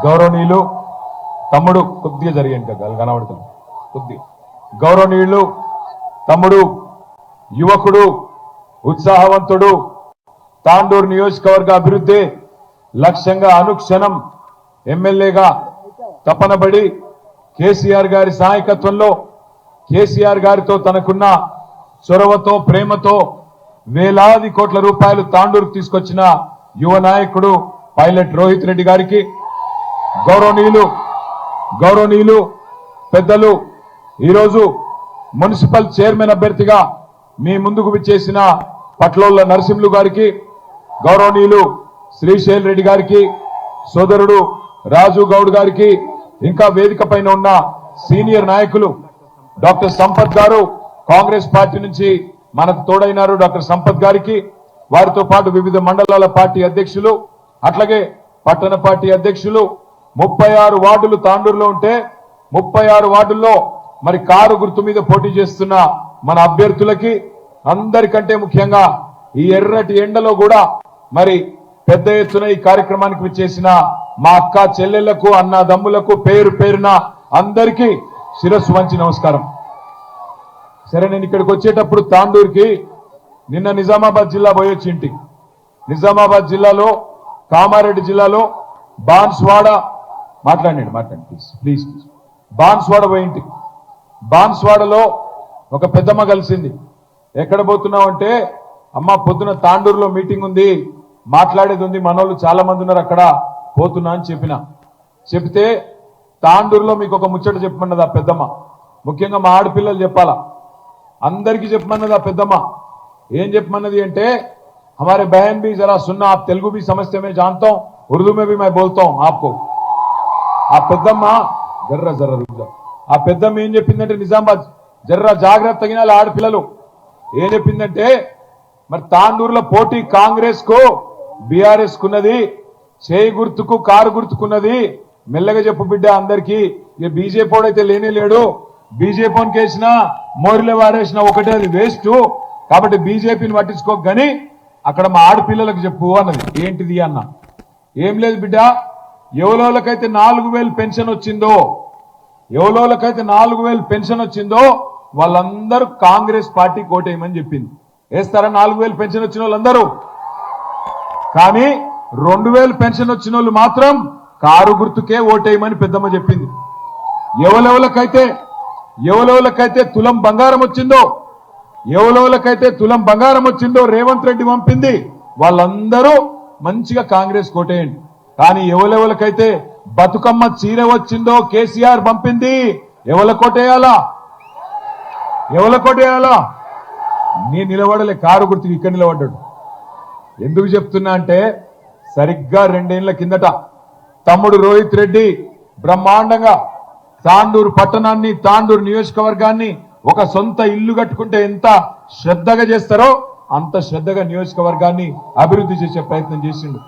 గౌరవనీయులు తమ్ముడు కొద్దిగా జరిగాను కదా కనబడుతుంది కొద్దిగా గౌరవనీయులు తమ్ముడు యువకుడు ఉత్సాహవంతుడు తాండూరు నియోజకవర్గ అభివృద్ధి లక్ష్యంగా అనుక్షణం ఎమ్మెల్యేగా తపనబడి కేసీఆర్ గారి నాయకత్వంలో కేసీఆర్ గారితో తనకున్న చొరవతో ప్రేమతో వేలాది కోట్ల రూపాయలు తాండూరుకు తీసుకొచ్చిన యువ నాయకుడు పైలట్ రోహిత్ రెడ్డి గారికి గౌరవనీయులు పెద్దలు ఈరోజు మున్సిపల్ చైర్మన్ అభ్యర్థిగా మీ ముందుకు విచ్చేసిన పట్లోళ్ళ నరసింహులు గారికి గౌరవనీయులు శ్రీశైల్ రెడ్డి గారికి సోదరుడు రాజు గౌడ్ గారికి ఇంకా వేదిక పైన ఉన్న సీనియర్ నాయకులు డాక్టర్ సంపత్ గారు కాంగ్రెస్ పార్టీ నుంచి మనకు తోడైనారు డాక్టర్ సంపత్ గారికి వారితో పాటు వివిధ మండలాల పార్టీ అధ్యక్షులు అట్లాగే పట్టణ పార్టీ అధ్యక్షులు 36 వార్డులు తాండూరులో ఉంటే 36 వార్డుల్లో మరి కారు గుర్తు మీద పోటీ చేస్తున్న మన అభ్యర్థులకి అందరికంటే ముఖ్యంగా ఈ ఎర్రటి ఎండలో కూడా మరి పెద్ద ఎత్తున ఈ కార్యక్రమానికి విచ్చేసిన మా అక్క చెల్లెళ్లకు అన్నదమ్ములకు పేరు పేరున అందరికీ శిరస్సు వంచి నమస్కారం. సరే, నేను ఇక్కడికి వచ్చేటప్పుడు తాండూరుకి నిన్న నిజామాబాద్ జిల్లా పోయొచ్చి ఇంటికి నిజామాబాద్ జిల్లాలో కామారెడ్డి జిల్లాలో బాన్స్వాడ మాట్లాడండి ప్లీజ్ బాన్స్వాడ పోయి ఇంటికి బాన్స్వాడలో ఒక పెద్దమ్మ కలిసింది. ఎక్కడ పోతున్నావు అంటే అమ్మ పొద్దున తాండూరులో మీటింగ్ ఉంది మాట్లాడేది ఉంది మనోళ్ళు చాలా మంది ఉన్నారు అక్కడ పోతున్నా అని చెప్తే తాండూరులో మీకు ఒక ముచ్చట చెప్పమన్నది ఆ పెద్దమ్మ. ముఖ్యంగా మా ఆడపిల్లలు చెప్పాలా అందరికీ చెప్పమన్నది ఆ పెద్దమ్మ. ఏం చెప్పమన్నది అంటే हमारे बहन भी जरा सुनना, आप तेलुगु भी समझते मैं जानता हूं, उर्दू में भी मैं बोलता हूं आपको. ఆ పెద్దమ్మ జర్రా రుజ ఆ పెద్దమ్మ ఏం చెప్పిందంటే నిజామాబాద్ జర్రా జాగ్రత్త తగినాలి ఆడపిల్లలు. ఏం చెప్పిందంటే మరి తాండూరులో పోటీ కాంగ్రెస్ కు బీఆర్ఎస్ కున్నది, చేయి గుర్తుకు కారు గుర్తుకున్నది. మెల్లగా చెప్పు బిడ్డ అందరికీ. ఇక బీజేపీ అయితే లేనే లేడు, బీజేపీని కేసినా మోరిలో వారేసినా ఒకటే, అది వేస్ట్. కాబట్టి బీజేపీని పట్టించుకోక గాని అక్కడ మా ఆడపిల్లలకు చెప్పు అన్నది. ఏంటిది అన్న? ఏం లేదు బిడ్డ, ఎవలోళ్ళకైతే 4000 పెన్షన్ వచ్చిందో వాళ్ళందరూ కాంగ్రెస్ పార్టీ కోటేయమని చెప్పింది. వేస్తారా 4000 పెన్షన్ వచ్చిన వాళ్ళందరూ? కానీ 2000 పెన్షన్ వచ్చిన వాళ్ళు మాత్రం కారు గుర్తుకే ఓటేయమని పెద్దమ్మ చెప్పింది. ఎవలెవలకైతే తులం బంగారం వచ్చిందో రేవంత్ రెడ్డి పంపింది వాళ్ళందరూ మంచిగా కాంగ్రెస్ కోటేయండి. కానీ ఎవలెవలకైతే బతుకమ్మ చీర వచ్చిందో కేసీఆర్ పంపింది ఎవల కోటేయాలా? నేను నిలబడలే, కారు గుర్తుకు ఇక్కడ నిలబడ్డాడు. ఎందుకు చెప్తున్నా అంటే సరిగ్గా 2 ఏళ్ల కిందట తమ్ముడు రోహిత్ రెడ్డి బ్రహ్మాండంగా తాండూరు పట్టణాన్ని తాండూరు నియోజకవర్గాన్ని ఒక సొంత ఇల్లు కట్టుకుంటే ఎంత శ్రద్ధగా చేస్తారో అంత శ్రద్ధగా నియోజకవర్గాన్ని అభివృద్ధి చేసే ప్రయత్నం చేసిండు.